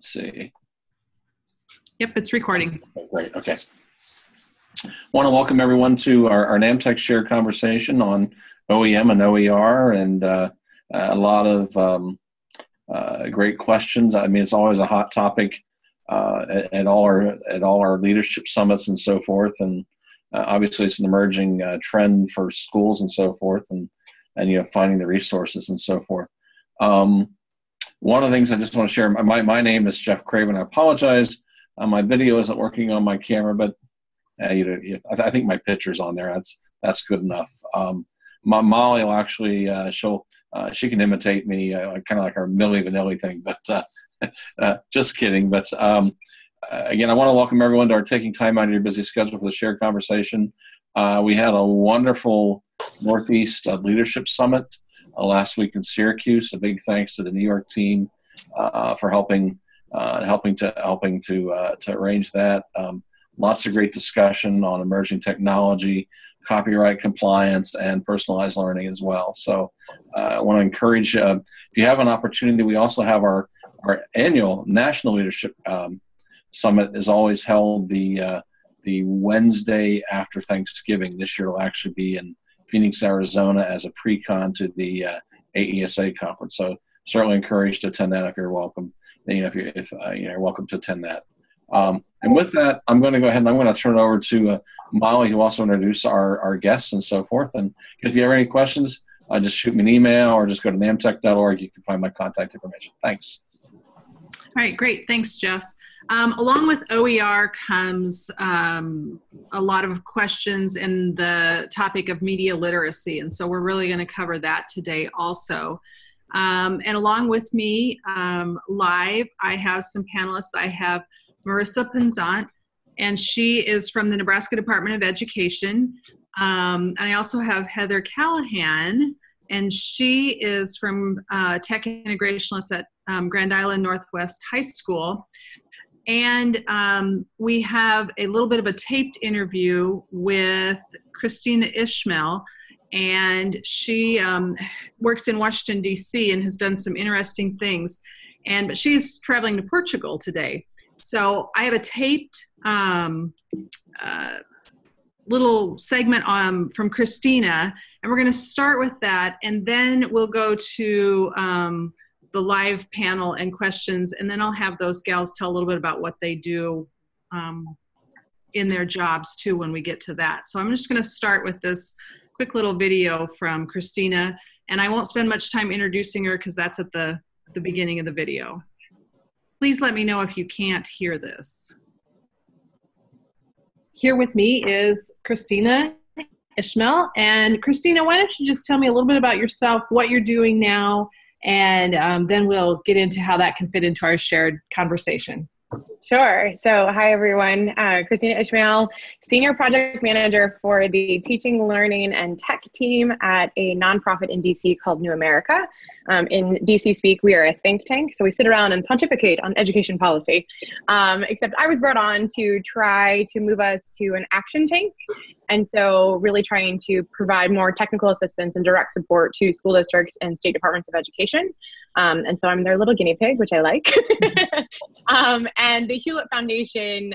Let's see. Yep, it's recording. Oh, great. Okay. Want to welcome everyone to our NAMTech Shared Conversation on OEM and OER, and a lot of great questions. I mean, it's always a hot topic at all our leadership summits and so forth. And obviously, it's an emerging trend for schools and so forth, and finding the resources and so forth. One of the things I just want to share. My name is Jeff Craven. I apologize. My video isn't working on my camera, but I think my picture's on there. That's good enough. Molly will actually she can imitate me, kind of like our Milli Vanilli thing, but just kidding. But again, I want to welcome everyone to our taking time out of your busy schedule for the shared conversation. We had a wonderful Northeast Leadership Summit last week in Syracuse. A big thanks to the New York team for helping to arrange that. Lots of great discussion on emerging technology, copyright compliance, and personalized learning as well. So I want to encourage, if you have an opportunity, we also have our annual National Leadership Summit is always held the Wednesday after Thanksgiving. This year will actually be in Phoenix, Arizona as a pre-con to the AESA conference. So certainly encouraged to attend that if you're welcome. If you're welcome to attend that. And with that, I'm going to go ahead and I'm going to turn it over to Molly, who also introduce our guests and so forth. And if you have any questions, just shoot me an email or just go to namtech.org. You can find my contact information. Thanks. All right, great. Thanks, Jeff. Along with OER comes a lot of questions in the topic of media literacy. And so we're really going to cover that today also. And along with me live, I have some panelists. I have Marissa Pinzant, and she is from the Nebraska Department of Education. And I also have Heather Callahan, and she is from Tech Integrationalist at Grand Island Northwest High School. And we have a little bit of a taped interview with Christina Ishmael, and she works in Washington, D.C. and has done some interesting things. But she's traveling to Portugal today. So I have a taped little segment from Christina, and we're going to start with that, and then we'll go to the live panel and questions, and then I'll have those gals tell a little bit about what they do in their jobs too when we get to that. So I'm just going to start with this quick little video from Christina, and I won't spend much time introducing her because that's at the beginning of the video. Please let me know if you can't hear this. Here with me is Christina Ishmael. And Christina, why don't you just tell me a little bit about yourself, what you're doing now, and then we'll get into how that can fit into our shared conversation. Sure. So hi, everyone. Christina Ishmael, Senior Project Manager for the Teaching, Learning, and Tech team at a nonprofit in DC called New America. In DC speak, we are a think tank, so we sit around and pontificate on education policy. Except I was brought on to try to move us to an action tank. And so really trying to provide more technical assistance and direct support to school districts and state departments of education. And so I'm their little guinea pig, which I like. And the Hewlett Foundation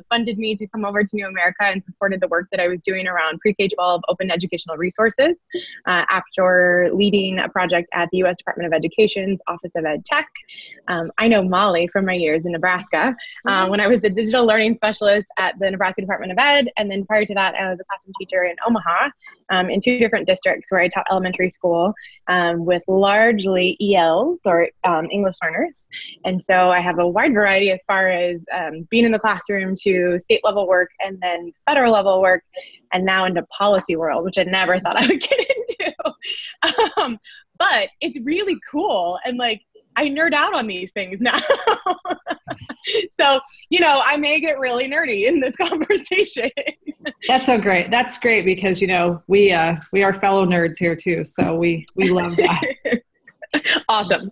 funded me to come over to New America and supported the work that I was doing around pre-K-12 open educational resources after leading a project at the U.S. Department of Education's Office of Ed Tech. I know Molly from my years in Nebraska when I was the digital learning specialist at the Nebraska Department of Ed. And then prior to that, I was a classroom teacher in Omaha in 2 different districts where I taught elementary school with largely ELs or English learners. And so I have a wide variety as far as being in the classroom to state level work and then federal level work, and now into policy world, which I never thought I would get into. But it's really cool. And like, I nerd out on these things now. So, I may get really nerdy in this conversation. That's so great. That's great because, we are fellow nerds here too. So we love that. Awesome.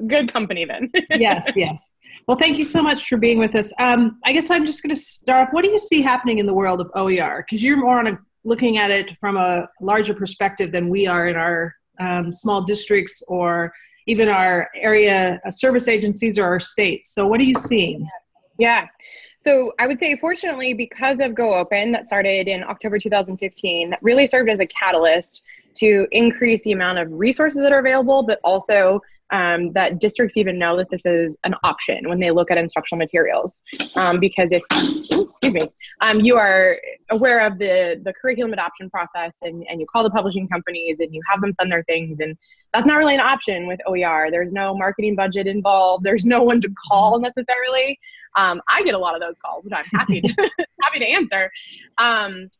Good company then. Yes. Well, thank you so much for being with us. I guess I'm just going to start off. What do you see happening in the world of OER? Because you're more looking at it from a larger perspective than we are in our small districts or even our area service agencies or our states. So what are you seeing? Yeah. So I would say, fortunately, because of Go Open that started in October 2015, that really served as a catalyst to increase the amount of resources that are available, but also that districts even know that this is an option when they look at instructional materials. Because if, excuse me, you are aware of the curriculum adoption process and you call the publishing companies and you have them send their things, and that's not really an option with OER. There's no marketing budget involved. There's no one to call necessarily. I get a lot of those calls, which I'm happy to, happy to answer.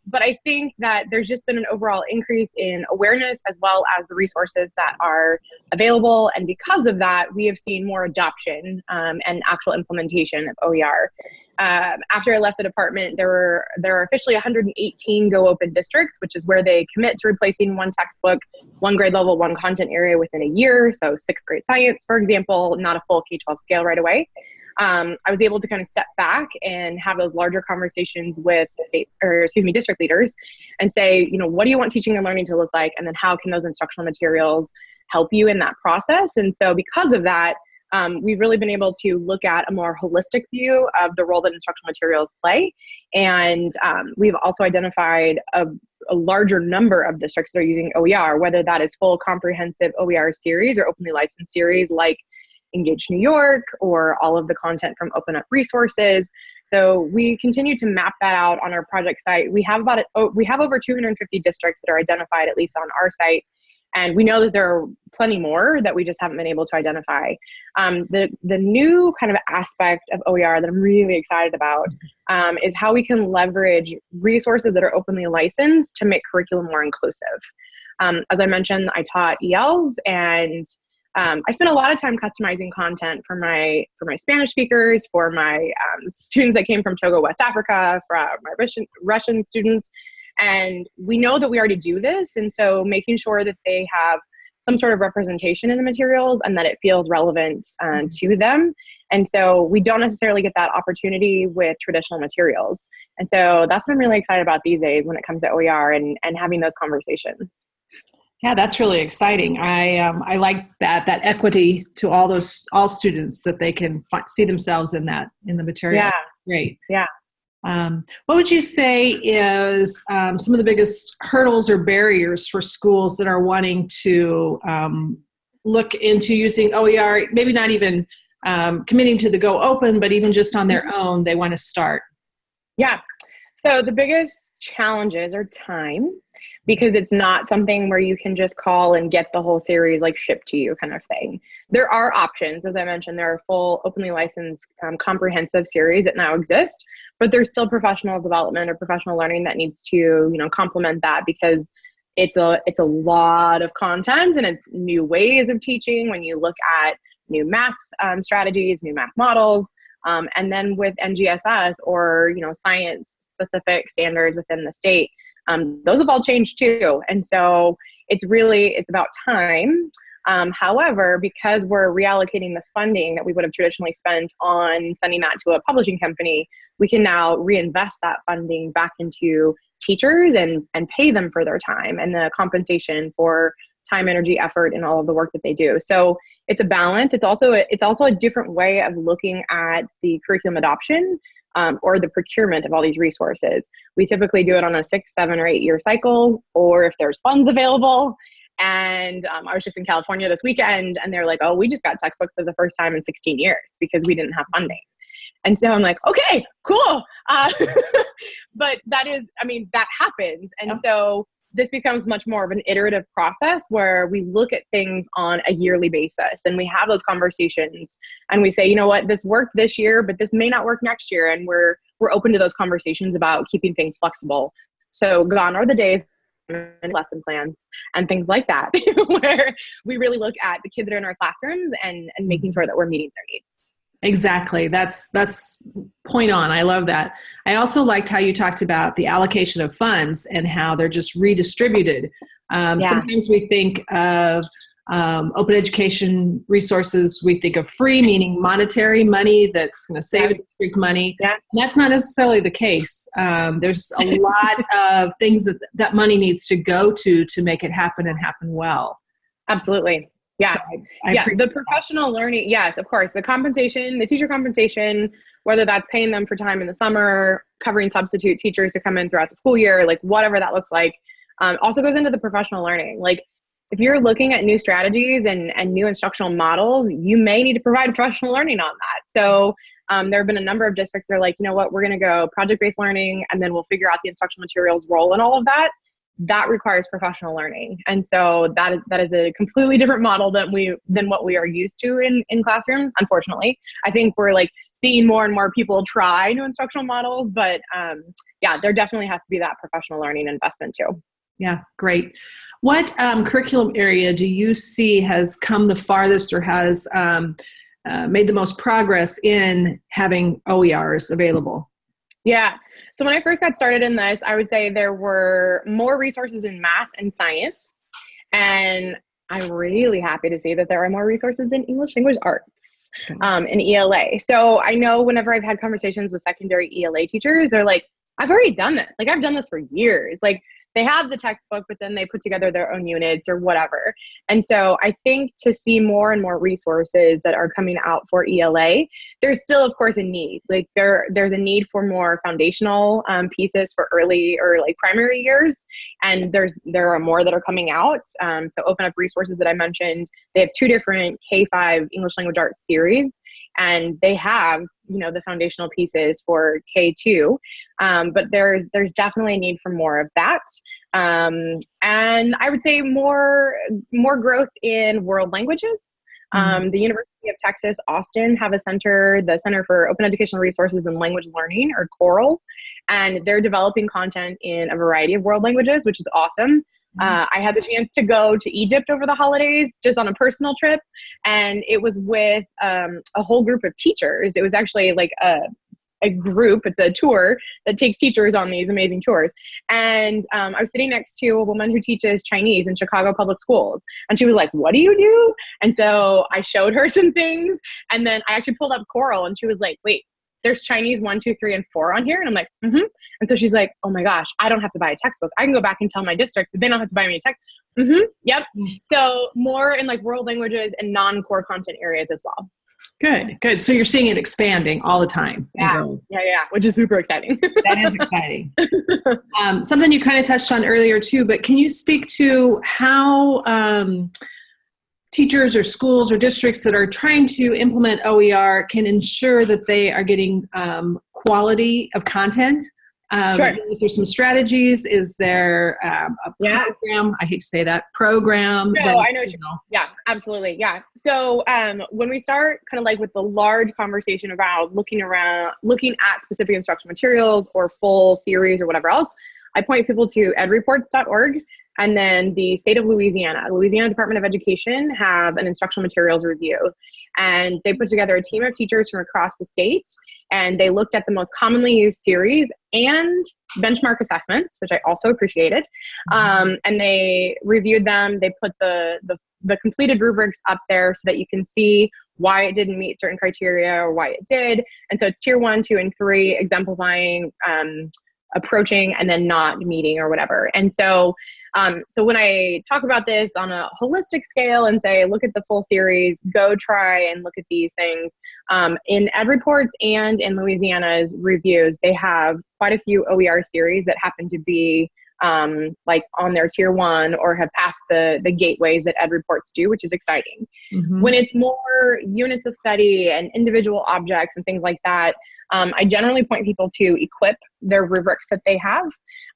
But I think that there's just been an overall increase in awareness as well as the resources that are available. And because of that, we have seen more adoption and actual implementation of OER. After I left the department, there are officially 118 Go Open districts, which is where they commit to replacing one textbook, one grade level, one content area within a year. So 6th grade science, for example, not a full K-12 scale right away. I was able to kind of step back and have those larger conversations with district leaders and say, what do you want teaching and learning to look like? And then how can those instructional materials help you in that process? And so because of that, we've really been able to look at a more holistic view of the role that instructional materials play. And we've also identified a larger number of districts that are using OER, whether that is full comprehensive OER series or openly licensed series like Engage New York or all of the content from Open Up Resources. So we continue to map that out on our project site. We have over 250 districts that are identified, at least on our site. And we know that there are plenty more that we just haven't been able to identify. The new kind of aspect of OER that I'm really excited about is how we can leverage resources that are openly licensed to make curriculum more inclusive. As I mentioned, I taught ELs, and I spent a lot of time customizing content for my Spanish speakers, for my students that came from Togo, West Africa, for my Russian students. And we know that we already do this. And so making sure that they have some sort of representation in the materials and that it feels relevant to them. And so we don't necessarily get that opportunity with traditional materials. And so that's what I'm really excited about these days when it comes to OER and having those conversations. Yeah, that's really exciting. I like that equity to all students, that they can see themselves in the materials. Yeah. Great. Yeah. What would you say is some of the biggest hurdles or barriers for schools that are wanting to look into using OER, maybe not even committing to the Go Open, but even just on their own, they want to start? Yeah. So the biggest challenges are time, because it's not something where you can just call and get the whole series like shipped to you kind of thing. There are options. As I mentioned, there are full openly licensed comprehensive series that now exist, but there's still professional development or professional learning that needs to, complement that, because it's a lot of content and it's new ways of teaching when you look at new math strategies, new math models, and then with NGSS or, science specific standards within the state. Those have all changed too. And so it's about time. However, because we're reallocating the funding that we would have traditionally spent on sending that to a publishing company, we can now reinvest that funding back into teachers and pay them for their time and the compensation for time, energy, effort, and all of the work that they do. So it's a balance. It's also a different way of looking at the curriculum adoption. Or the procurement of all these resources. We typically do it on a 6, 7, or 8 year cycle, or if there's funds available. And I was just in California this weekend, and they're like, oh, we just got textbooks for the first time in 16 years because we didn't have funding. And so I'm like, okay, cool. But that happens. And so this becomes much more of an iterative process where we look at things on a yearly basis and we have those conversations and we say, you know what, this worked this year, but this may not work next year. And we're open to those conversations about keeping things flexible. So gone are the days and lesson plans and things like that, where we really look at the kids that are in our classrooms and making sure that we're meeting their needs. Exactly. That's point on. I love that. I also liked how you talked about the allocation of funds and how they're just redistributed. Sometimes we think of open education resources, we think of free, meaning monetary money that's going to save the district money. Yeah. And that's not necessarily the case. There's a lot of things that money needs to go to make it happen and happen well. Absolutely. Yeah. So Yeah. The professional learning. Yes, of course. The compensation, the teacher compensation, whether that's paying them for time in the summer, covering substitute teachers to come in throughout the school year, like whatever that looks like, also goes into the professional learning. Like if you're looking at new strategies and new instructional models, you may need to provide professional learning on that. So there have been a number of districts that are like, you know what, we're going to go project-based learning, and then we'll figure out the instructional materials role and all of that. That requires professional learning. And so that is a completely different model than what we are used to in classrooms, unfortunately. I think we're like seeing more and more people try new instructional models, but yeah, there definitely has to be that professional learning investment too. Yeah, great. What curriculum area do you see has come the farthest or has made the most progress in having OERs available? Yeah. So when I first got started in this, I would say there were more resources in math and science. And I'm really happy to see that there are more resources in English language arts and ELA. So I know whenever I've had conversations with secondary ELA teachers, they're like, I've already done this. Like I've done this for years. Like they have the textbook, but then they put together their own units or whatever. And so I think to see more and more resources that are coming out for ELA, there's still, of course, a need. Like there's a need for more foundational pieces for early or like primary years. And there are more that are coming out. So Open Up Resources that I mentioned, they have 2 different K-5 English language arts series. And they have, the foundational pieces for K2, but there's definitely a need for more of that. And I would say more growth in world languages. The University of Texas, Austin have a center, the Center for Open Educational Resources and Language Learning, or CORAL, and they're developing content in a variety of world languages, which is awesome. I had the chance to go to Egypt over the holidays, just on a personal trip. And it was with a whole group of teachers. It was actually like a group, it's a tour that takes teachers on these amazing tours. And I was sitting next to a woman who teaches Chinese in Chicago public schools. And she was like, what do you do? And so I showed her some things. And then I actually pulled up Coral, and she was like, wait, there's Chinese 1, 2, 3, and 4 on here. And I'm like, And so she's like, oh my gosh, I don't have to buy a textbook. I can go back and tell my district that they don't have to buy me a text. Yep. So more in like world languages and non-core content areas as well. Good. So you're seeing it expanding all the time. Yeah, which is super exciting. That is exciting. Something you kind of touched on earlier too, but can you speak to how teachers or schools or districts that are trying to implement OER can ensure that they are getting quality of content? Sure. Is there some strategies? Is there a program? I hate to say that, program. No, I know what you know. Yeah, absolutely. Yeah. So when we start kind of like with the large conversation about looking at specific instructional materials or full series or whatever else, I point people to edreports.org. And then the state of Louisiana Department of Education have an instructional materials review. And they put together a team of teachers from across the state, and they looked at the most commonly used series and benchmark assessments, which I also appreciated. And they reviewed them. They put the completed rubrics up there so that you can see why it didn't meet certain criteria or why it did. And so it's tier 1, 2, and 3, exemplifying, approaching, and then not meeting or whatever. And so when I talk about this on a holistic scale and say, look at the full series, go try and look at these things, in EdReports and in Louisiana's reviews, they have quite a few OER series that happen to be like on their tier 1 or have passed the gateways that EdReports do, which is exciting. When it's more units of study and individual objects and things like that, I generally point people to equip their rubrics that they have.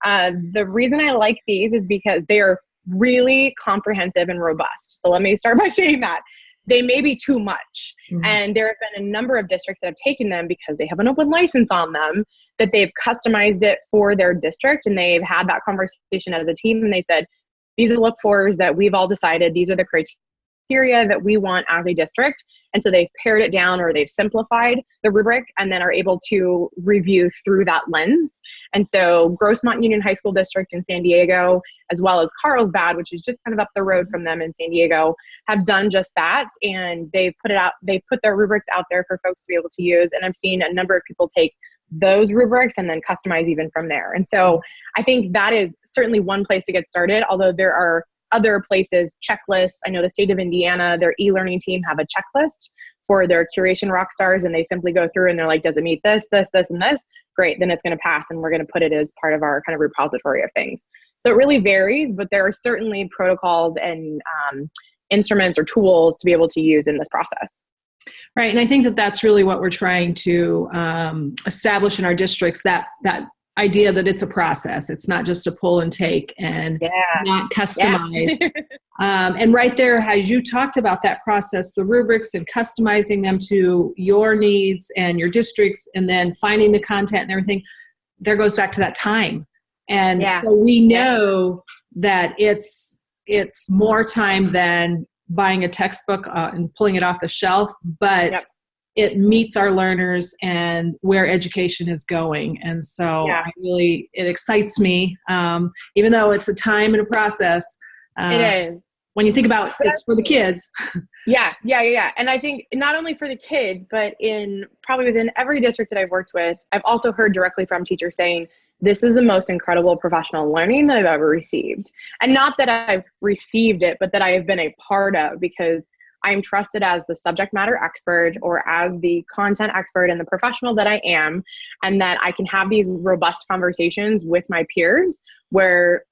The reason I like these is because they are really comprehensive and robust. So let me start by saying that. They may be too much. And there have been a number of districts that have taken them because they have an open license on them, that they've customized it for their district, and they've had that conversation as a team, and they said, these are look-fors that we've all decided, these are the criteria that we want as a district. And so they've pared it down, or they've simplified the rubric, and then are able to review through that lens. And so Grossmont Union High School District in San Diego, as well as Carlsbad, which is just kind of up the road from them in San Diego, have done just that. And they've put their rubrics out there for folks to be able to use. And I've seen a number of people take those rubrics and then customize even from there. And so I think that is certainly one place to get started, although there are other places, checklists. I know the state of Indiana, their e-learning team have a checklist for their curation rock stars, and they simply go through and they're like, does it meet this, this, this, and this? Great, then it's going to pass, and we're going to put it as part of our kind of repository of things. So it really varies, but there are certainly protocols and instruments or tools to be able to use in this process. Right, and I think that that's really what we're trying to establish in our districts, that idea that it's a process. It's not just a pull and take and not customized. And right there, as you talked about that process, the rubrics and customizing them to your needs and your districts, and then finding the content and everything, there goes back to that time. And so we know that it's more time than buying a textbook and pulling it off the shelf, but it meets our learners and where education is going. And so it excites me, even though it's a time and a process. It is. When you think about it's for the kids. Yeah. And I think not only for the kids, but probably within every district that I've worked with, I've also heard directly from teachers saying, this is the most incredible professional learning that I've ever received. And not that I've received it, but that I have been a part of, because I'm trusted as the subject matter expert or as the content expert and the professional that I am, and that I can have these robust conversations with my peers where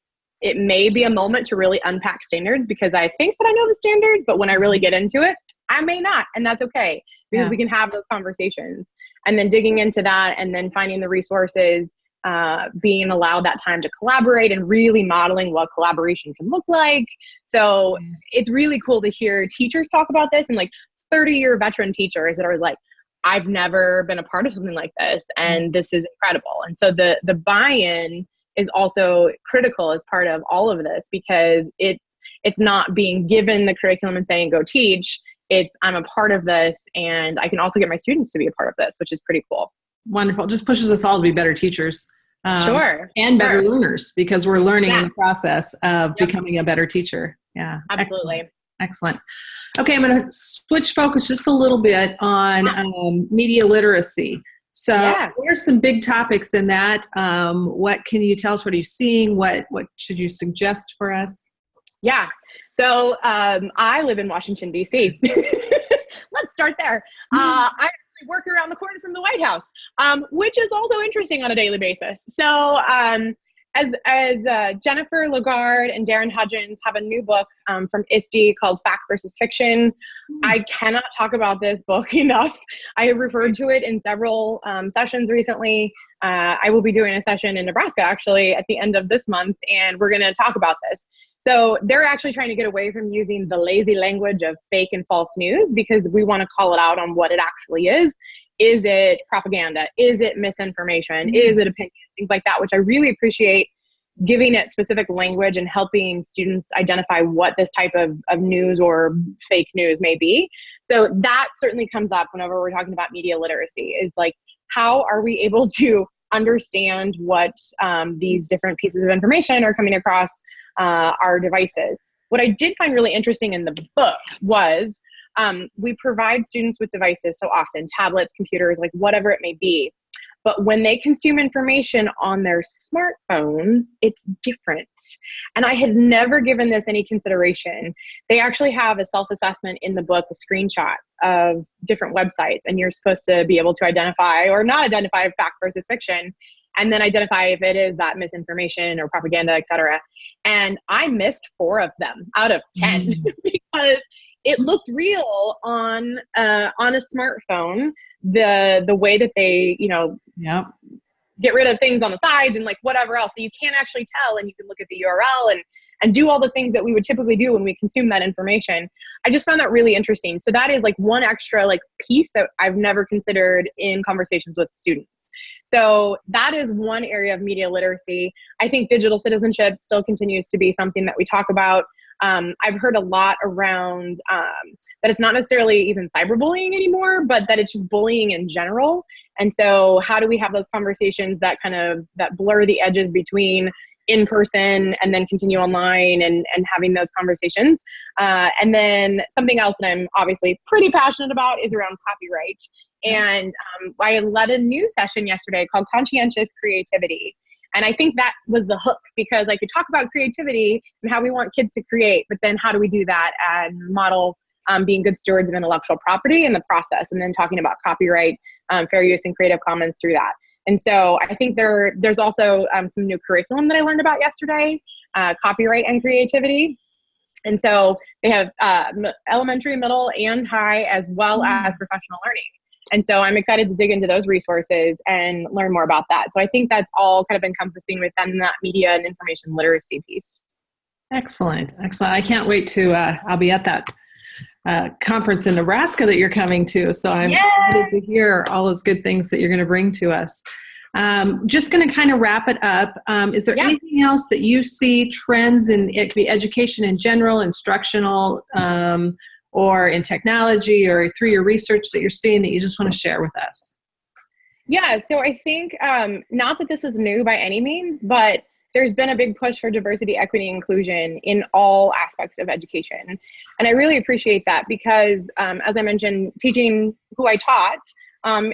it may be a moment to really unpack standards, because I think that I know the standards, but when I really get into it, I may not, and that's okay, because we can have those conversations. And then digging into that and then finding the resources, being allowed that time to collaborate and really modeling what collaboration can look like. So it's really cool to hear teachers talk about this, and like 30-year veteran teachers that are like, I've never been a part of something like this, and this is incredible. And so the buy-in is also critical as part of all of this, because it's not being given the curriculum and saying, go teach. It's, I'm a part of this, and I can also get my students to be a part of this, which is pretty cool. Wonderful. It just pushes us all to be better teachers. And better learners, because we're learning in the process of becoming a better teacher. Yeah. Absolutely. Excellent. Okay, I'm going to switch focus just a little bit on media literacy. So what are some big topics in that? What can you tell us? What are you seeing? What should you suggest for us? Yeah. So I live in Washington, D.C. Let's start there. I work around the corner from the White House, which is also interesting on a daily basis. So as Jennifer Lagarde and Darren Hodgins have a new book from Iste called Fact versus Fiction. I cannot talk about this book enough. I have referred to it in several sessions recently. I will be doing a session in Nebraska actually at the end of this month, and we're going to talk about this. So they're actually trying to get away from using the lazy language of fake and false news, because we want to call it out on what it actually is. Is it propaganda? Is it misinformation? Is it opinion? Things like that, which I really appreciate, giving it specific language and helping students identify what this type of news or fake news may be. So that certainly comes up whenever we're talking about media literacy, is like, how are we able to understand what these different pieces of information are coming across our devices. What I did find really interesting in the book was we provide students with devices so often, tablets, computers, like whatever it may be. But when they consume information on their smartphones, it's different. And I had never given this any consideration. They actually have a self-assessment in the book with screenshots of different websites, and you're supposed to be able to identify or not identify fact versus fiction, and then identify if it is that misinformation or propaganda, et cetera. And I missed 4 of them out of 10 because it looked real on a smartphone. The way that they, get rid of things on the sides and like whatever else. So you can't actually tell, and you can look at the URL and do all the things that we would typically do when we consume that information. I just found that really interesting. So that is like one extra like piece that I've never considered in conversations with students. So that is one area of media literacy. I think digital citizenship still continues to be something that we talk about. I've heard a lot around that it's not necessarily even cyberbullying anymore, but that it's just bullying in general. And so how do we have those conversations that that blur the edges between in person and then continue online and having those conversations. And then something else that I'm obviously pretty passionate about is around copyright. And I led a new session yesterday called Conscientious Creativity. And I think that was the hook, because I could talk about creativity and how we want kids to create, but then how do we do that and model being good stewards of intellectual property in the process, and then talking about copyright, fair use, and Creative Commons through that. And so I think there's also some new curriculum that I learned about yesterday, copyright and creativity. And so they have elementary, middle, and high, as well as professional learning. And so I'm excited to dig into those resources and learn more about that. So I think that's all kind of encompassing within that media and information literacy piece. Excellent. Excellent. I can't wait to, I'll be at that conference in Nebraska that you're coming to. So I'm excited to hear all those good things that you're going to bring to us. Just going to kind of wrap it up. Is there anything else that you see trends in, it could be education in general, instructional, or in technology, or through your research that you're seeing that you just want to share with us? Yeah, so I think not that this is new by any means, but there's been a big push for diversity, equity, inclusion in all aspects of education. And I really appreciate that, because as I mentioned, teaching who I taught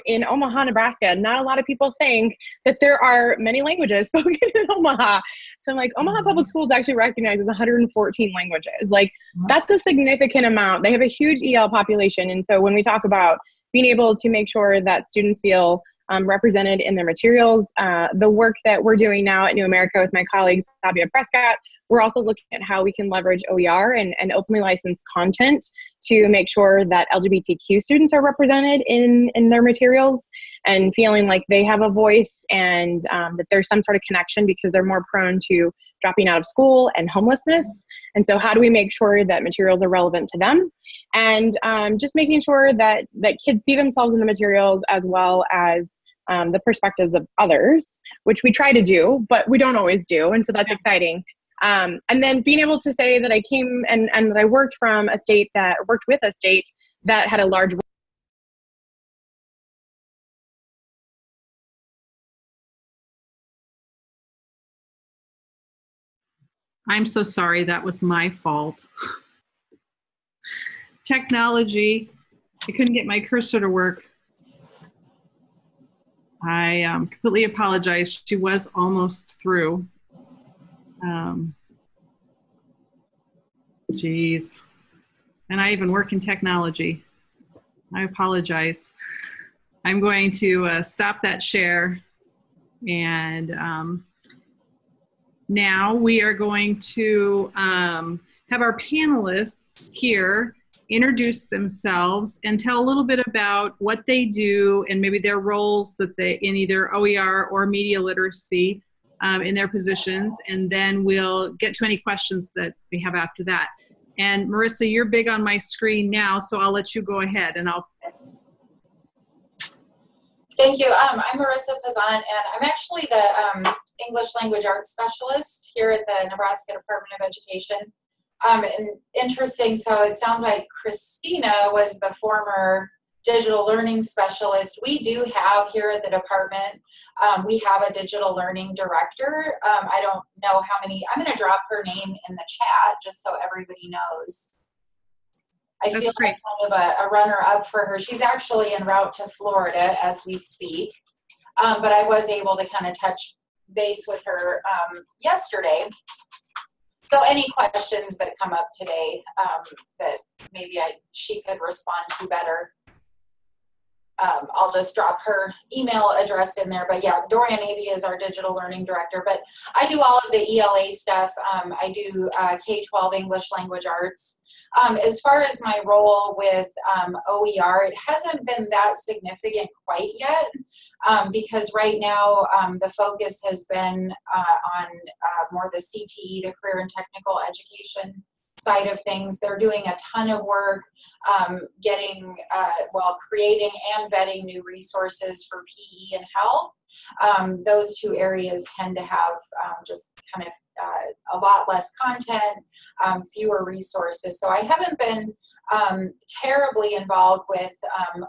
in Omaha, Nebraska, not a lot of people think that there are many languages spoken in Omaha. So I'm like, Omaha Public Schools actually recognizes 114 languages. Like, that's a significant amount. They have a huge EL population. And so when we talk about being able to make sure that students feel represented in their materials, the work that we're doing now at New America with my colleagues, Sabia Prescott, we're also looking at how we can leverage OER and openly licensed content to make sure that LGBTQ students are represented in their materials and feeling like they have a voice, and that there's some sort of connection, because they're more prone to dropping out of school and homelessness. And so how do we make sure that materials are relevant to them? And just making sure that kids see themselves in the materials, as well as the perspectives of others, which we try to do, but we don't always do. And so that's exciting. And then being able to say that I came and that I worked with a state that had a large. I'm so sorry, that was my fault. Technology, I couldn't get my cursor to work. I completely apologize. She was almost through. Geez. And I even work in technology. I apologize. I'm going to stop that share. And now we are going to have our panelists here introduce themselves and tell a little bit about what they do and maybe their roles that they in either OER or media literacy in their positions, and then we'll get to any questions that we have after that. And Marissa, you're big on my screen now, so I'll let you go ahead and I'll. Thank you. I'm Marissa Pazan, and I'm actually the English Language Arts Specialist here at the Nebraska Department of Education. And interesting, so it sounds like Christina was the former digital learning specialist. We do have here at the department, we have a digital learning director. I don't know how many, I'm going to drop her name in the chat just so everybody knows. I feel like kind of a runner-up for her. She's actually en route to Florida as we speak, but I was able to kind of touch base with her yesterday. So any questions that come up today that maybe she could respond to better, I'll just drop her email address in there. But yeah, Dorian Avey is our digital learning director, but I do all of the ELA stuff. I do K-12 English language arts. As far as my role with OER, it hasn't been that significant quite yet, because right now the focus has been on more the CTE, the career and technical education side of things. They're doing a ton of work creating and vetting new resources for PE and health. Those two areas tend to have just kind of a lot less content, fewer resources. So I haven't been terribly involved with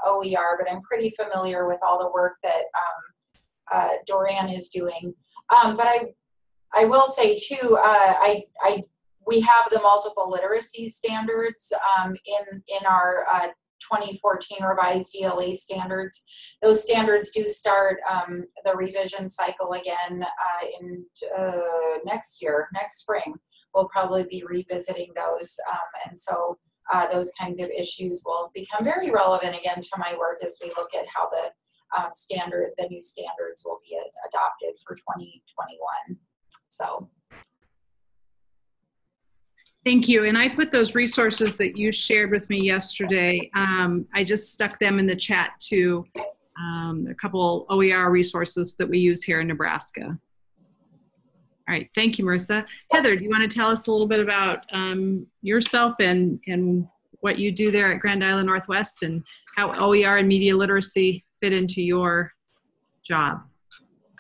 OER, but I'm pretty familiar with all the work that Dorian is doing. But I will say too, we have the multiple literacy standards in our 2014 revised ELA standards. Those standards do start the revision cycle again in next year, next spring. We'll probably be revisiting those, and so those kinds of issues will become very relevant again to my work as we look at how the new standards will be adopted for 2021. So. Thank you. And I put those resources that you shared with me yesterday. I just stuck them in the chat to a couple OER resources that we use here in Nebraska. All right. Thank you, Marissa. Heather, do you want to tell us a little bit about yourself and what you do there at Grand Island Northwest and how OER and media literacy fit into your job?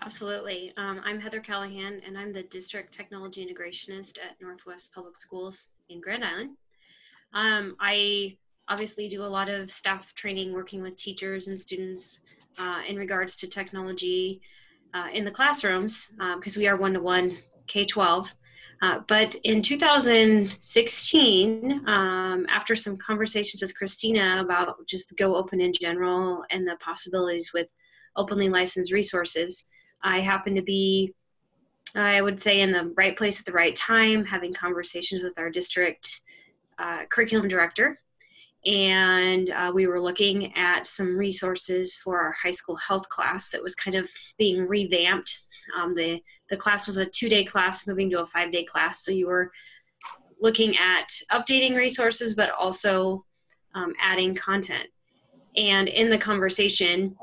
Absolutely. I'm Heather Callahan, and I'm the District Technology Integrationist at Northwest Public Schools in Grand Island. I obviously do a lot of staff training working with teachers and students in regards to technology in the classrooms because we are one-to-one K-12. But in 2016, after some conversations with Christina about just Go Open in general and the possibilities with openly licensed resources, I happen to be, I would say, in the right place at the right time, having conversations with our district curriculum director. And we were looking at some resources for our high school health class that was kind of being revamped. The class was a 2-day class moving to a 5-day class. So you were looking at updating resources, but also adding content. And in the conversation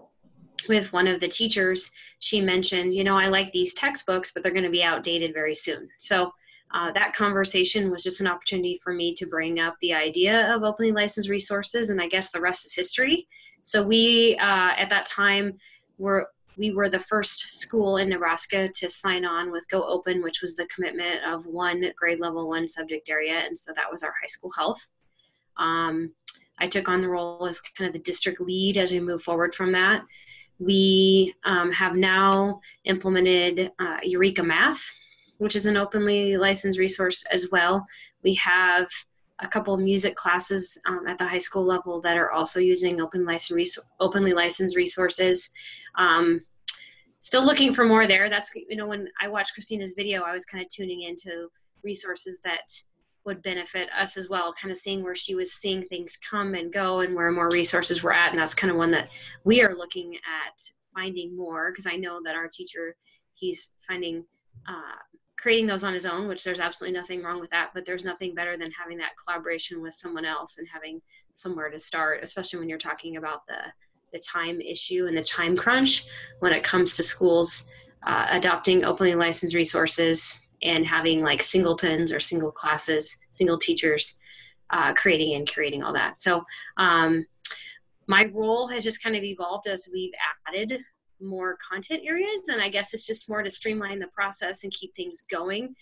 with one of the teachers, she mentioned, you know, I like these textbooks, but they're going to be outdated very soon. So that conversation was just an opportunity for me to bring up the idea of openly licensed resources, and I guess the rest is history. So we, at that time, we were the first school in Nebraska to sign on with Go Open, which was the commitment of one grade level, one subject area, and so that was our high school health. I took on the role as kind of the district lead as we move forward from that. We have now implemented Eureka Math, which is an openly licensed resource as well. We have a couple of music classes at the high school level that are also using openly licensed resources. Still looking for more there. That's, you know, when I watched Christina's video, I was kind of tuning into resources that would benefit us as well, kind of seeing where she was seeing things come and go and where more resources were at. And that's kind of one that we are looking at finding more, because I know that our teacher, he's finding, creating those on his own, which there's absolutely nothing wrong with that, but there's nothing better than having that collaboration with someone else and having somewhere to start, especially when you're talking about the time issue and the time crunch when it comes to schools adopting openly licensed resources and having like singletons or single classes, single teachers creating and curating all that. So my role has just kind of evolved as we've added more content areas, and I guess it's just more to streamline the process and keep things going.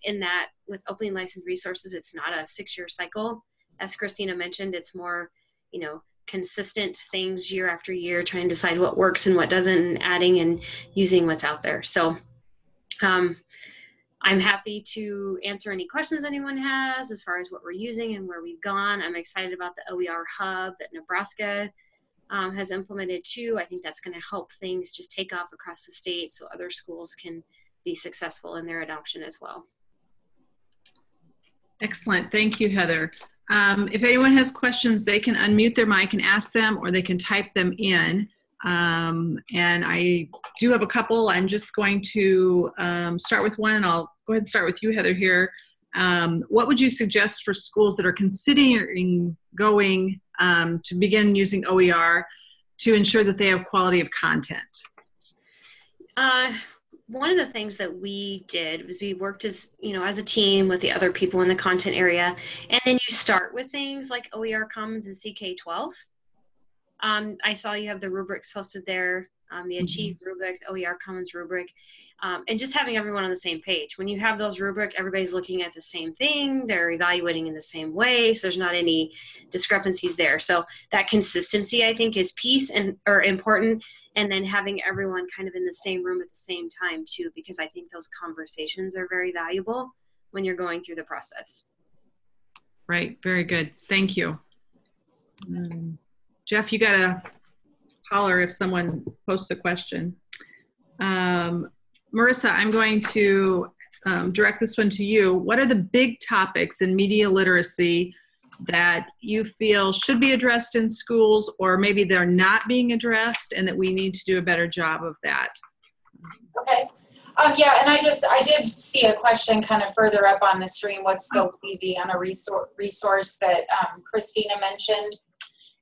In that with openly licensed resources, it's not a 6-year cycle. As Christina mentioned, it's more, you know, consistent things year after year, trying to decide what works and what doesn't, and adding and using what's out there. So I'm happy to answer any questions anyone has as far as what we're using and where we've gone. I'm excited about the OER hub that Nebraska has implemented too. I think that's going to help things just take off across the state so other schools can be successful in their adoption as well. Excellent. Thank you, Heather. If anyone has questions, they can unmute their mic and ask them, or they can type them in. And I do have a couple. I'm just going to start with one, and I'll go ahead and start with you, Heather, here. What would you suggest for schools that are considering going to begin using OER to ensure that they have quality of content? One of the things that we did was we worked as, you know, as a team with the other people in the content area. And then you start with things like OER Commons and CK12. I saw you have the rubrics posted there, the Achieve rubric, the OER Commons rubric, and just having everyone on the same page. When you have those rubric, everybody's looking at the same thing, they're evaluating in the same way, so there's not any discrepancies there. So that consistency, I think, is important, and then having everyone kind of in the same room at the same time too, because I think those conversations are very valuable when you're going through the process. Right, very good. Thank you. Jeff, you got to holler if someone posts a question. Marissa, I'm going to direct this one to you. What are the big topics in media literacy that you feel should be addressed in schools, or maybe they're not being addressed and that we need to do a better job of that? Okay. Yeah, and I did see a question kind of further up on the stream. What's the Louisiana resource that Christina mentioned?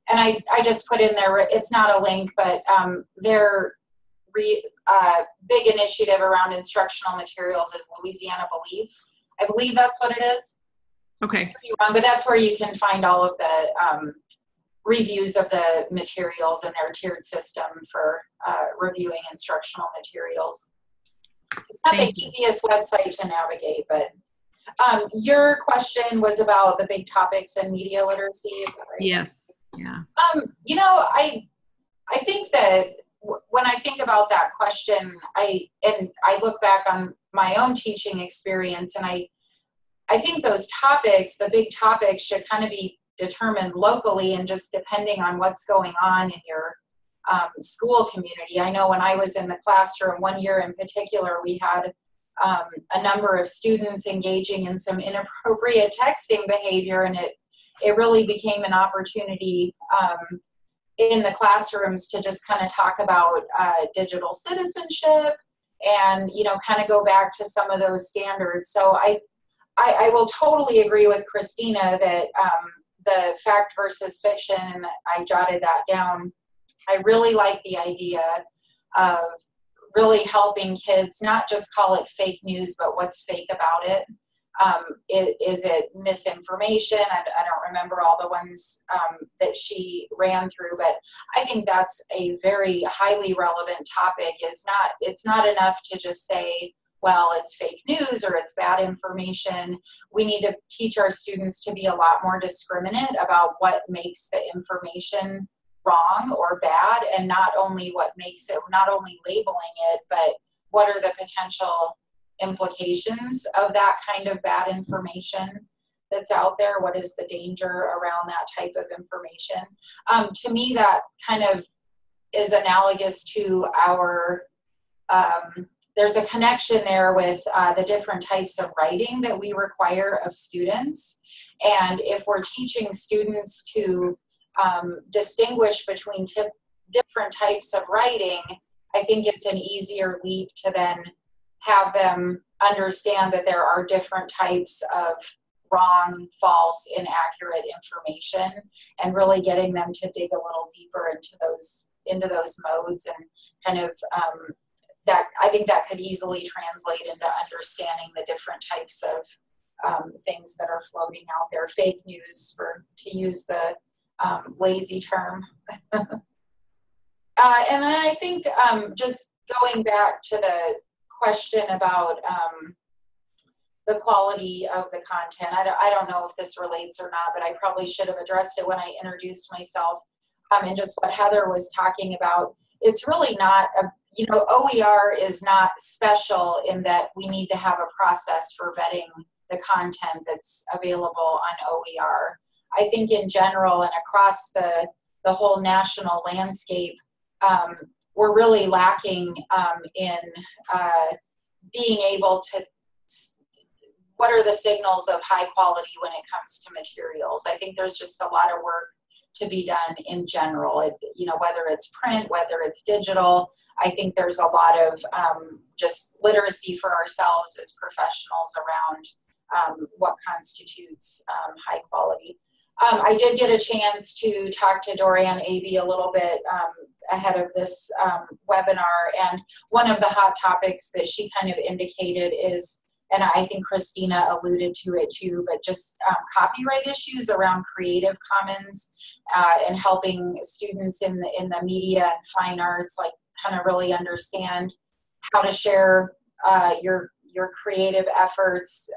And I just put in there, it's not a link, but their big initiative around instructional materials is Louisiana Believes. I believe that's what it is. Okay. I could be wrong, but that's where you can find all of the reviews of the materials and their tiered system for reviewing instructional materials. It's not the easiest website to navigate, but your question was about the big topics in media literacy, is that right? Yes. Yeah. You know, I think that when I think about that question, I look back on my own teaching experience, and I think those topics, the big topics, should kind of be determined locally and just depending on what's going on in your school community. I know when I was in the classroom one year in particular, we had a number of students engaging in some inappropriate texting behavior, and it really became an opportunity in the classrooms to just kind of talk about digital citizenship and, you know, kind of go back to some of those standards. So I will totally agree with Christina that the fact versus fiction, and I jotted that down. I really like the idea of really helping kids not just call it fake news, but what's fake about it. Is it misinformation? I don't remember all the ones that she ran through, but I think that's a very highly relevant topic. It's not enough to just say, well, it's fake news or it's bad information. We need to teach our students to be a lot more discriminate about what makes the information wrong or bad, and not only what makes it, not only labeling it, but what are the potential implications of that kind of bad information that's out there. What is the danger around that type of information? To me, that kind of is analogous to our, there's a connection there with the different types of writing that we require of students. And if we're teaching students to distinguish between different types of writing, I think it's an easier leap to then have them understand that there are different types of wrong, false, inaccurate information, and really getting them to dig a little deeper into those modes, and kind of that I think that could easily translate into understanding the different types of things that are floating out there. Fake news, to use the lazy term. And then I think just going back to the question about the quality of the content, I don't know if this relates or not, but I probably should have addressed it when I introduced myself, and just what Heather was talking about. It's really not, OER is not special in that we need to have a process for vetting the content that's available on OER. I think in general and across the whole national landscape, we're really lacking in being able to, what are the signals of high quality when it comes to materials? I think there's just a lot of work to be done in general, whether it's print, whether it's digital. I think there's a lot of just literacy for ourselves as professionals around what constitutes high quality. I did get a chance to talk to Dorian Avey a little bit ahead of this webinar, and one of the hot topics that she kind of indicated is, and I think Christina alluded to it too, but just copyright issues around Creative Commons and helping students in the media and fine arts kind of really understand how to share your creative efforts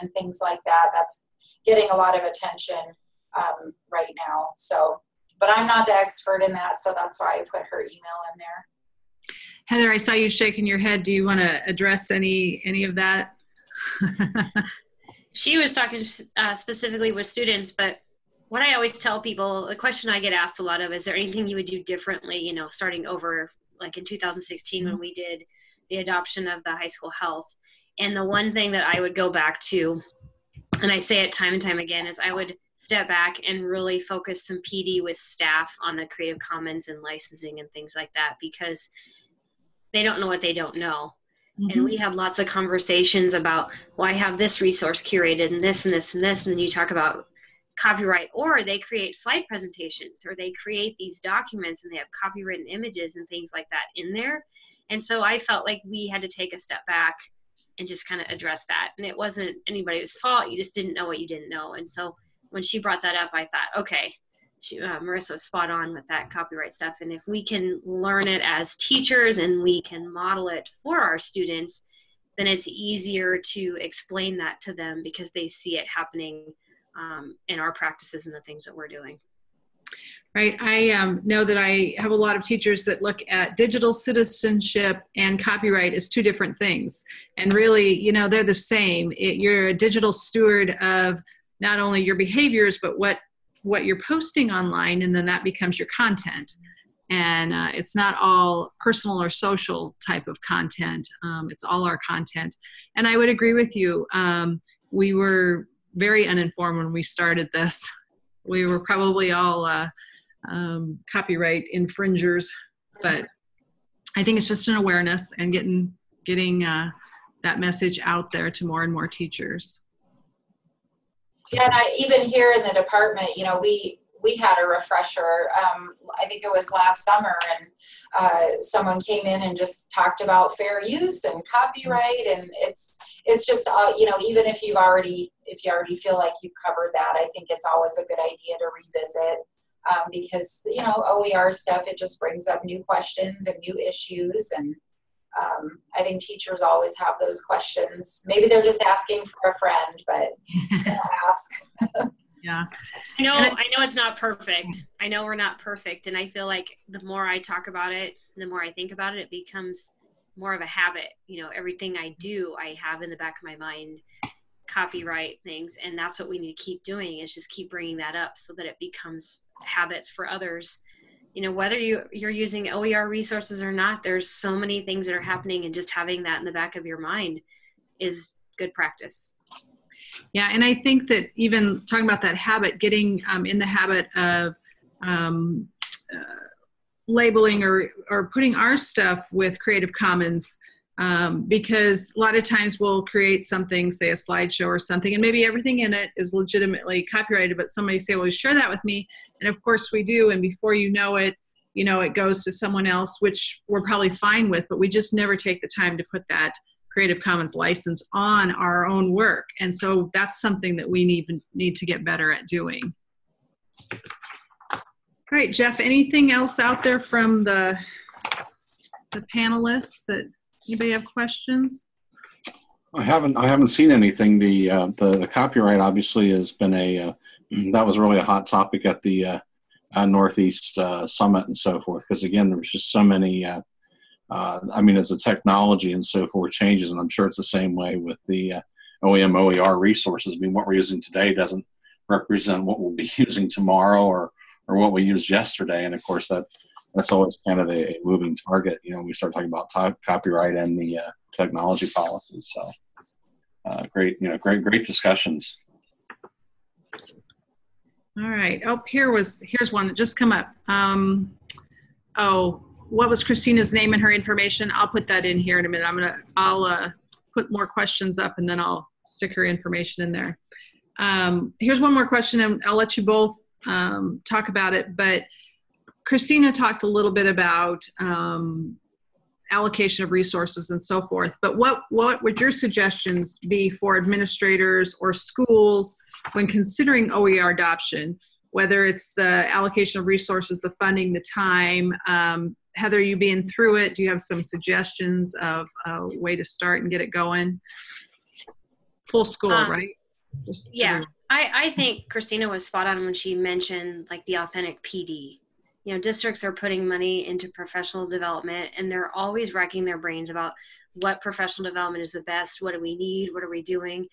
and things like that. That's getting a lot of attention right now. So, but I'm not the expert in that, so that's why I put her email in there. Heather, I saw you shaking your head. Do you want to address any of that? She was talking specifically with students, but what I always tell people, the question I get asked a lot of, is there anything you would do differently, you know, starting over, like in 2016 when we did the adoption of the high school health. And the one thing that I would go back to, and I say it time and time again, is I would step back and really focus some PD with staff on the Creative Commons and licensing and things like that, because they don't know what they don't know. Mm-hmm. And we have lots of conversations about, well, I have this resource curated and this and this and this. And then you talk about copyright, or they create slide presentations, or they create these documents and they have copywritten images and things like that in there. And so I felt like we had to take a step back and just kind of address that. And it wasn't anybody's fault. You just didn't know what you didn't know. And so when she brought that up, I thought, okay, Marissa was spot on with that copyright stuff. And if we can learn it as teachers and we can model it for our students, then it's easier to explain that to them because they see it happening in our practices and the things that we're doing. Right. I know that I have a lot of teachers that look at digital citizenship and copyright as two different things. And really, you know, they're the same. You're a digital steward of not only your behaviors, but what you're posting online, and then that becomes your content. And it's not all personal or social type of content. It's all our content. And I would agree with you. We were very uninformed when we started this. We were probably all copyright infringers, but I think it's just an awareness and getting that message out there to more and more teachers. Yeah, and even here in the department, you know, we had a refresher. I think it was last summer, and someone came in and just talked about fair use and copyright, and it's just you know, even if you already feel like you've covered that, I think it's always a good idea to revisit. Because, you know, OER stuff, it just brings up new questions and new issues. And I think teachers always have those questions. Maybe they're just asking for a friend, but ask. Yeah. I know it's not perfect. I know we're not perfect. And I feel like the more I talk about it, the more I think about it, it becomes more of a habit. You know, everything I do, I have in the back of my mind copyright things, and that's what we need to keep doing, is just keep bringing that up so that it becomes habits for others. You know, whether you're using OER resources or not, there's so many things that are happening, and just having that in the back of your mind is good practice. Yeah, and I think that even talking about that habit, getting in the habit of labeling or putting our stuff with Creative Commons, because a lot of times we'll create something, say a slideshow or something, and maybe everything in it is legitimately copyrighted, but somebody say, well, share that with me. And of course we do. And before you know it goes to someone else, which we're probably fine with, but we just never take the time to put that Creative Commons license on our own work. And so that's something that we need to get better at doing. All right, Jeff, anything else out there from the panelists that anybody have questions? I haven't seen anything. The copyright obviously has been that was really a hot topic at the Northeast Summit and so forth, because again, there was just so many, I mean, as the technology and so forth changes, and I'm sure it's the same way with the OEM-OER resources. I mean, what we're using today doesn't represent what we'll be using tomorrow or what we used yesterday. And of course, that's always kind of a moving target, you know, when we start talking about copyright and the technology policies. So great discussions. All right. Oh, here's one that just come up. What was Christina's name and her information? I'll put that in here in a minute. I'll put more questions up, and then I'll stick her information in there. Here's one more question, and I'll let you both talk about it. But Christina talked a little bit about allocation of resources and so forth, but what would your suggestions be for administrators or schools when considering OER adoption, whether it's the allocation of resources, the funding, the time? Heather, you being through it, do you have some suggestions of a way to start and get it going? Full school, right? Yeah, I think Christina was spot on when she mentioned like the authentic PD. You know, districts are putting money into professional development, and they're always racking their brains about what professional development is the best, what do we need, what are we doing?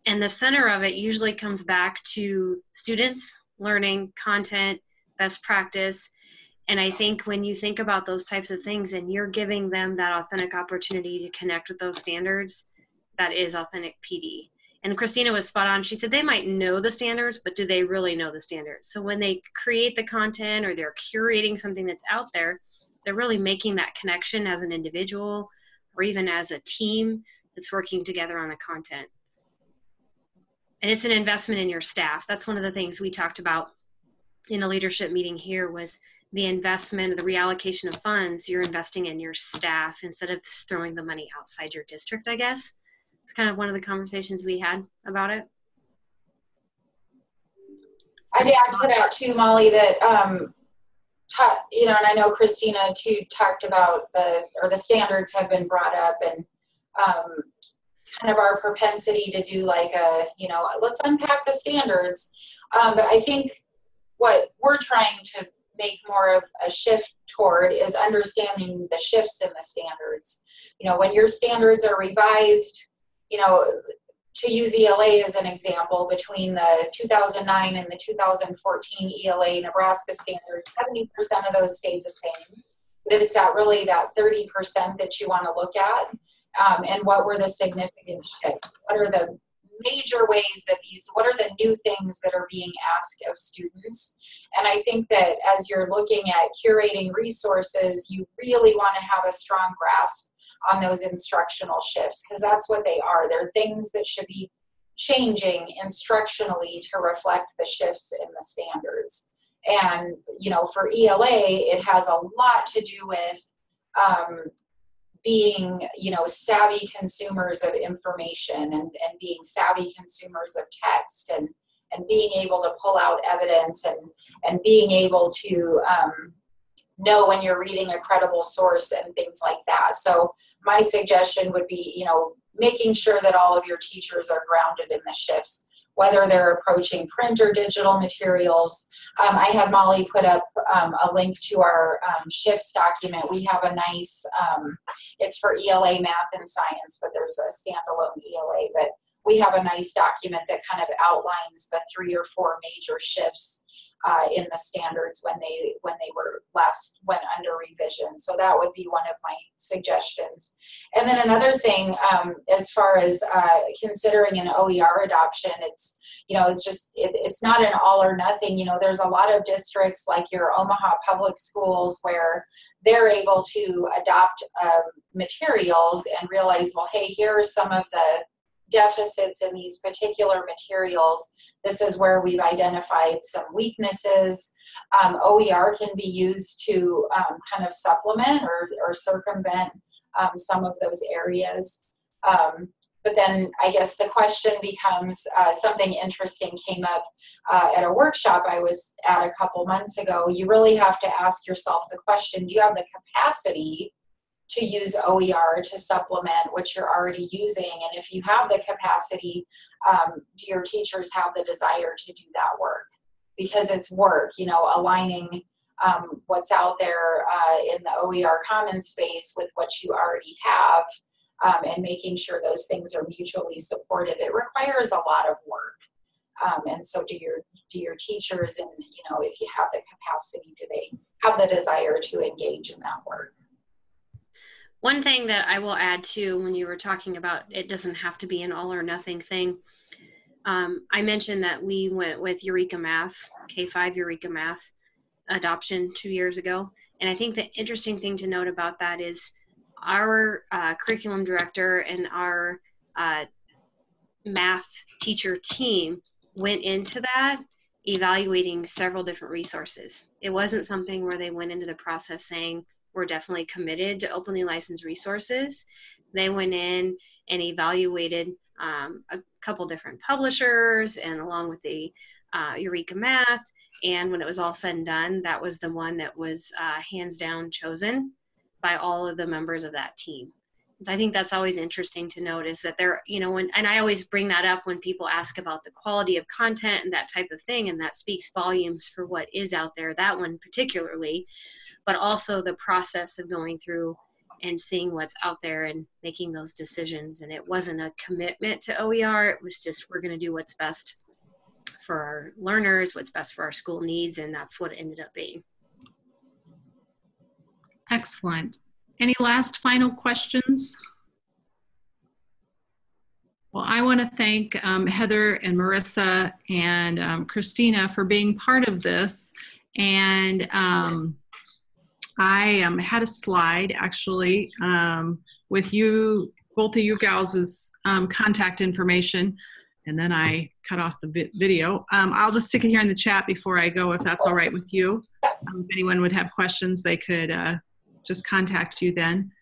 And the center of it usually comes back to students, learning, content, best practice. And I think when you think about those types of things and you're giving them that authentic opportunity to connect with those standards, that is authentic PD. And Christina was spot on. She said they might know the standards, but do they really know the standards? So when they create the content or they're curating something that's out there, they're really making that connection as an individual or even as a team that's working together on the content. And it's an investment in your staff. That's one of the things we talked about in a leadership meeting here was the investment, the reallocation of funds. You're investing in your staff instead of throwing the money outside your district, I guess. It's kind of one of the conversations we had about it. I'd add to that too, Molly, that, you know, and I know Christina too talked about the standards have been brought up, and kind of our propensity to do like a, you know, let's unpack the standards. But I think what we're trying to make more of a shift toward is understanding the shifts in the standards. You know, when your standards are revised, you know, to use ELA as an example, between the 2009 and the 2014 ELA Nebraska standards, 70% of those stayed the same. But it's that 30% that you want to look at. And what were the significant shifts? What are the major ways that what are the new things that are being asked of students? And I think that as you're looking at curating resources, you really want to have a strong grasp on those instructional shifts, because that's what they are. They're things that should be changing instructionally to reflect the shifts in the standards. And, you know, for ELA, it has a lot to do with being, you know, savvy consumers of information and being savvy consumers of text and being able to pull out evidence and being able to know when you're reading a credible source and things like that. So my suggestion would be, you know, making sure that all of your teachers are grounded in the shifts, whether they're approaching print or digital materials. I had Molly put up a link to our shifts document. We have a nice, it's for ELA math and science, but there's a standalone ELA, but we have a nice document that kind of outlines the 3 or 4 major shifts in the standards when they were last went under revision. So that would be one of my suggestions. And then another thing, as far as considering an OER adoption, it's, you know, it's just, it's not an all or nothing. You know, there's a lot of districts like your Omaha Public Schools where they're able to adopt materials and realize, well, hey, here are some of the deficits in these particular materials. This is where we've identified some weaknesses. OER can be used to kind of supplement or circumvent some of those areas. But then I guess the question becomes, something interesting came up at a workshop I was at a couple months ago. You really have to ask yourself the question, do you have the capacity to use OER to supplement what you're already using? And if you have the capacity, do your teachers have the desire to do that work? Because it's work, you know, aligning what's out there in the OER common space with what you already have, and making sure those things are mutually supportive. It requires a lot of work. And so do your teachers, and, you know, if you have the capacity, do they have the desire to engage in that work? One thing that I will add to, when you were talking about it doesn't have to be an all or nothing thing, I mentioned that we went with Eureka Math, K-5 Eureka Math adoption 2 years ago. And I think the interesting thing to note about that is our curriculum director and our math teacher team went into that evaluating several different resources. It wasn't something where they went into the process saying, we're definitely committed to openly licensed resources. They went in and evaluated a couple different publishers and along with the Eureka Math. And when it was all said and done, that was the one that was hands down chosen by all of the members of that team. So I think that's always interesting to notice that there, you know, and I always bring that up when people ask about the quality of content and that type of thing, and that speaks volumes for what is out there, that one particularly, but also the process of going through and seeing what's out there and making those decisions. And it wasn't a commitment to OER, it was just, we're going to do what's best for our learners, what's best for our school needs, and that's what it ended up being. Excellent. Any last final questions? Well, I want to thank Heather and Marissa and Christina for being part of this. And I had a slide actually with you, both of you gals' contact information, and then I cut off the video. I'll just stick it here in the chat before I go, if that's all right with you. If anyone would have questions, they could just contact you then.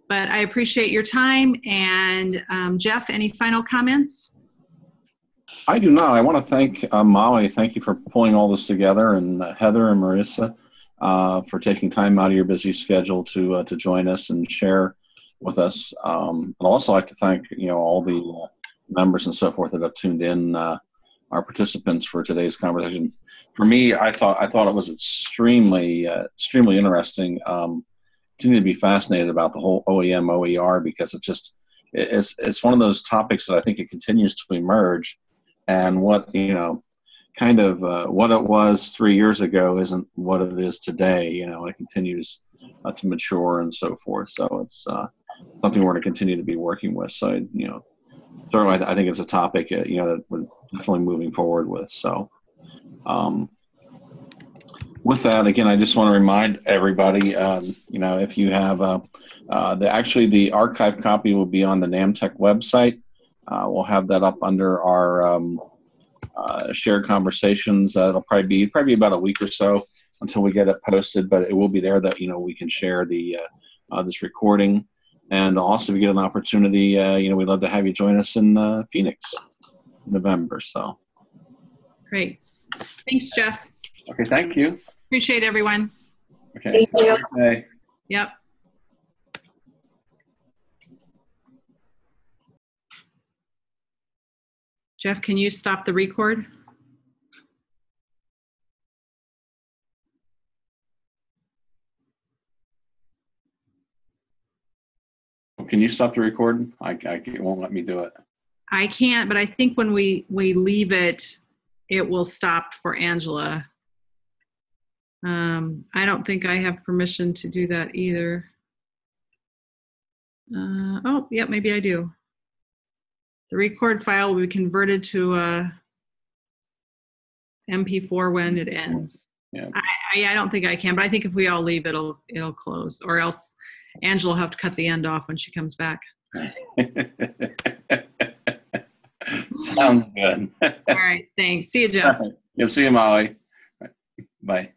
But I appreciate your time. And Jeff, any final comments? I do not. I want to thank Molly. Thank you for pulling all this together, and Heather and Marissa for taking time out of your busy schedule to join us and share with us. I'd also like to thank all the members and so forth that have tuned in, our participants for today's conversation. For me, I thought it was extremely interesting. Continue to be fascinated about the whole OEM-OER because it's one of those topics that I think it continues to emerge, and what what it was 3 years ago isn't what it is today. It continues to mature and so forth. So it's something we're going to continue to be working with. So certainly I think it's a topic that we're definitely moving forward with. So. With that, again, I just want to remind everybody, if you have the archive copy will be on the NAMTech website. We'll have that up under our shared conversations. It'll probably be about a week or so until we get it posted, but it will be there that we can share the this recording. And also, if you get an opportunity, we'd love to have you join us in Phoenix in November. So, great. Thanks, Jeff. Okay, thank you. Appreciate everyone. Okay. Thank you. Okay. Yep. Jeff, can you stop the record? Can you stop the recording? It won't let me do it. I can't, but I think when we leave it, it will stop for Angela. I don't think I have permission to do that either. Oh, yeah, maybe I do. The record file will be converted to a MP4 when it ends. Yeah. I don't think I can, but I think if we all leave, it'll close, or else Angela will have to cut the end off when she comes back. Sounds good. All right, thanks. See you, Jeff. You'll see you, Molly. Bye.